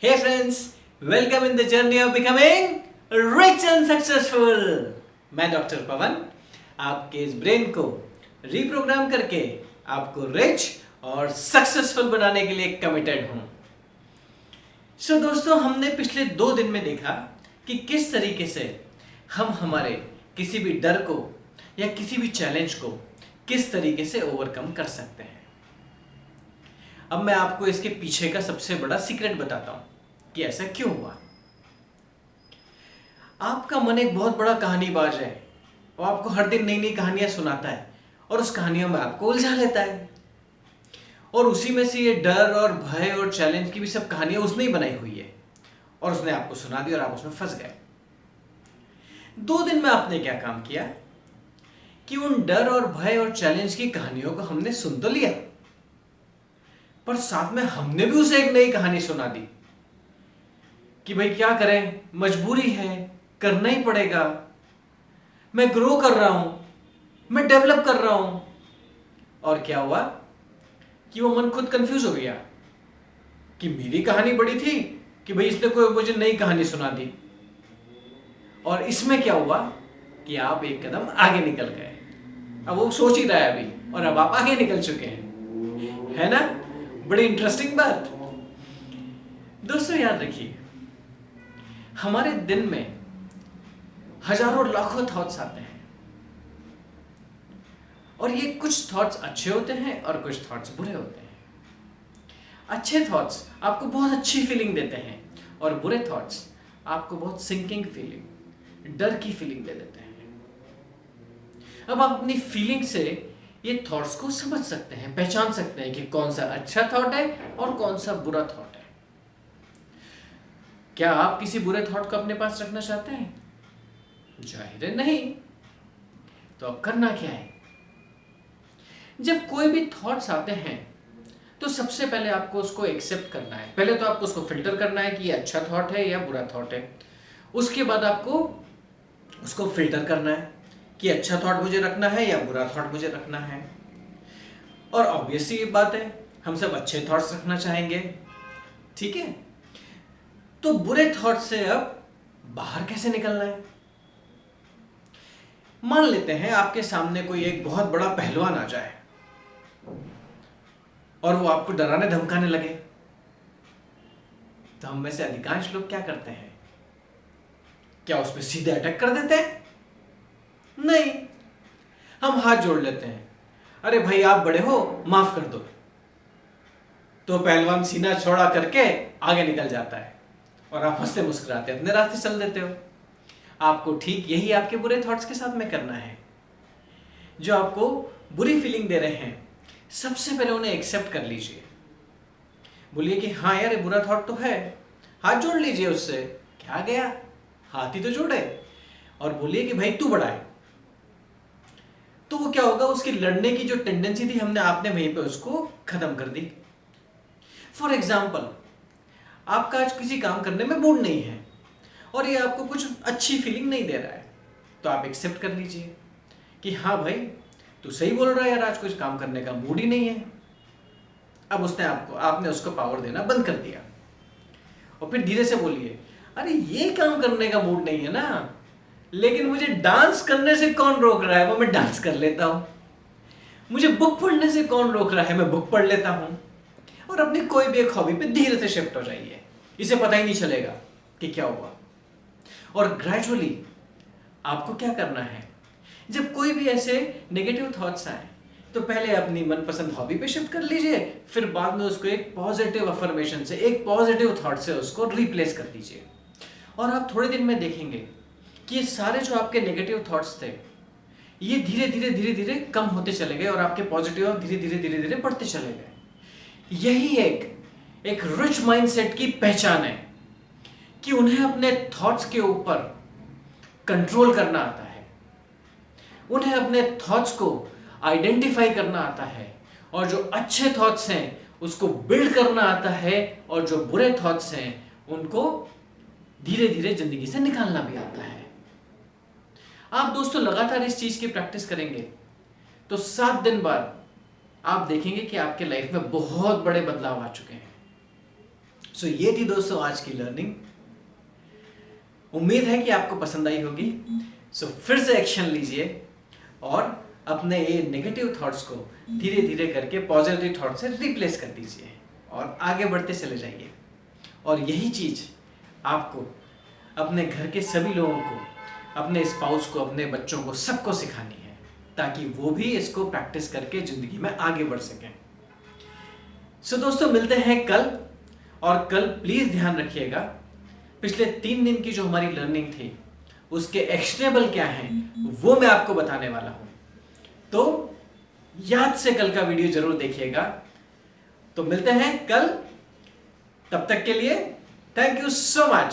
Hey friends, welcome in the journey of becoming rich and successful. मैं doctor पवन आपके इस brain को reprogram करके आपको रिच और सक्सेसफुल बनाने के लिए कमिटेड हूं। सो दोस्तों, हमने पिछले 2 दिन में देखा कि किस तरीके से हम हमारे किसी भी डर को या किसी भी चैलेंज को किस तरीके से ओवरकम कर सकते हैं। अब मैं आपको इसके पीछे का सबसे बड़ा सीक्रेट बताता हूं कि ऐसा क्यों हुआ। आपका मन एक बहुत बड़ा कहानीबाज है और आपको हर दिन नई नई कहानियां सुनाता है और उस कहानियों में आपको उलझा लेता है और उसी में से ये डर और भय और चैलेंज की भी सब कहानियां उसने ही बनाई हुई है और उसने आपको सुना दी और आप उसमें फंस गए। 2 दिन में आपने क्या काम किया कि उन डर और भय और चैलेंज की कहानियों को हमने सुन तो लिया, पर साथ में हमने भी उसे एक नई कहानी सुना दी कि भाई क्या करें, मजबूरी है, करना ही पड़ेगा, मैं ग्रो कर रहा हूं, मैं डेवलप कर रहा हूं। और क्या हुआ कि वो मन खुद कंफ्यूज हो गया कि मेरी कहानी बड़ी थी कि भाई इसने कोई मुझे नई कहानी सुना दी। और इसमें क्या हुआ कि आप एक कदम आगे निकल गए। अब वो सोच ही रहा है अभी और अब आप आगे निकल चुके हैं, है ना? बड़ी इंटरेस्टिंग बात। दोस्तों याद रखिए, हमारे दिन में हजारों लाखों थॉट्स आते हैं और ये कुछ थॉट्स अच्छे होते हैं और कुछ थॉट्स बुरे होते हैं। अच्छे थॉट्स आपको बहुत अच्छी फीलिंग देते हैं और बुरे थॉट्स आपको बहुत सिंकिंग फीलिंग, डर की फीलिंग दे देते हैं। अब आप अपनी फीलिंग से ये थॉट्स को समझ सकते हैं, पहचान सकते हैं कि कौन सा अच्छा थॉट है और कौन सा बुरा थॉट है। क्या आप किसी बुरे थॉट को अपने पास रखना चाहते हैं? जाहिर है नहीं। तो अब करना क्या है? जब कोई भी थॉट्स आते हैं तो सबसे पहले आपको उसको एक्सेप्ट करना है। पहले तो आपको उसको फिल्टर करना है कि ये अच्छा थॉट है या बुरा थॉट है। उसके बाद आपको उसको फिल्टर करना है कि अच्छा थॉट मुझे रखना है या बुरा थॉट मुझे रखना है। और ऑब्वियसली ये बात है, हम सब अच्छे थॉट्स रखना चाहेंगे, ठीक है? तो बुरे थॉट से अब बाहर कैसे निकलना है? मान लेते हैं आपके सामने कोई एक बहुत बड़ा पहलवान आ जाए और वो आपको डराने धमकाने लगे, तो हम में से अधिकांश लोग क्या करते हैं? क्या उस पर सीधे अटैक कर देते हैं? नहीं, हम हाथ जोड़ लेते हैं, अरे भाई आप बड़े हो, माफ कर दो। तो पहलवान सीना चौड़ा करके आगे निकल जाता है और आप हंसते मुस्कुराते अपने रास्ते चल देते हो। आपको ठीक यही आपके बुरे थॉट्स के साथ में करना है। जो आपको बुरी फीलिंग दे रहे हैं, सबसे पहले उन्हें एक्सेप्ट कर लीजिए। बोलिए कि हाँ यार, ये बुरा थॉट तो है, हाथ जोड़ लीजिए उससे, क्या गया, हाथ ही तो जोड़े। और बोलिए कि भाई तू बड़ा है। तो वो क्या होगा, उसकी लड़ने की जो टेंडेंसी थी आपने वहीं पे उसको खत्म कर दी। फॉर एग्जाम्पल, आपका आज किसी काम करने में मूड नहीं है और ये आपको कुछ अच्छी फीलिंग नहीं दे रहा है, तो आप एक्सेप्ट कर लीजिए कि हाँ भाई तू सही बोल रहा है यार, आज कुछ काम करने का मूड ही नहीं है। अब आपने उसको पावर देना बंद कर दिया और फिर धीरे से बोलिए, अरे ये काम करने का मूड नहीं है ना, लेकिन मुझे डांस करने से कौन रोक रहा है, वो मैं डांस कर लेता हूं। मुझे बुक पढ़ने से कौन रोक रहा है, मैं बुक पढ़ लेता हूं। और अपनी कोई भी एक हॉबी पे धीरे से शिफ्ट हो जाइए, इसे पता ही नहीं चलेगा कि क्या हुआ। और ग्रेजुअली आपको क्या करना है, जब कोई भी ऐसे नेगेटिव थॉट्स आए तो पहले अपनी मनपसंद हॉबी पे शिफ्ट कर लीजिए, फिर बाद में उसको एक पॉजिटिव अफर्मेशन से, एक पॉजिटिव थॉट से उसको रिप्लेस कर दीजिए। और आप थोड़े दिन में देखेंगे कि ये सारे जो आपके नेगेटिव थॉट्स थे, ये धीरे धीरे कम होते चले गए और आपके पॉजिटिव धीरे धीरे बढ़ते चले गए। यही एक रिच माइंडसेट की पहचान है कि उन्हें अपने थॉट्स के ऊपर कंट्रोल करना आता है, उन्हें अपने थॉट्स को आइडेंटिफाई करना आता है और जो अच्छे थॉट्स हैं उसको बिल्ड करना आता है और जो बुरे थॉट्स हैं उनको धीरे धीरे जिंदगी से निकालना भी आता है। आप दोस्तों लगातार इस चीज की प्रैक्टिस करेंगे तो 7 दिन बाद आप देखेंगे कि आपके लाइफ में बहुत बड़े बदलाव आ चुके हैं। सो ये थी दोस्तों आज की लर्निंग। उम्मीद है कि आपको पसंद आई होगी। सो फिर से एक्शन लीजिए और अपने ये नेगेटिव थॉट्स को धीरे धीरे करके पॉजिटिव थॉट से रिप्लेस कर दीजिए और आगे बढ़ते चले जाइए। और यही चीज़ आपको अपने घर के सभी लोगों को, अपने स्पाउस को, अपने बच्चों को, सबको सिखानी है, ताकि वो भी इसको प्रैक्टिस करके ज़िंदगी में आगे बढ़ सकें। सो दोस्तों मिलते हैं कल, और कल प्लीज़ ध्यान रखिएगा पिछले 3 दिन की जो हमारी लर्निंग थी उसके एक्शनेबल क्या हैं वो मैं आपको बताने वाला हूं। तो याद से कल का वीडियो जरूर देखिएगा। तो मिलते हैं कल, तब तक के लिए थैंक यू सो मच।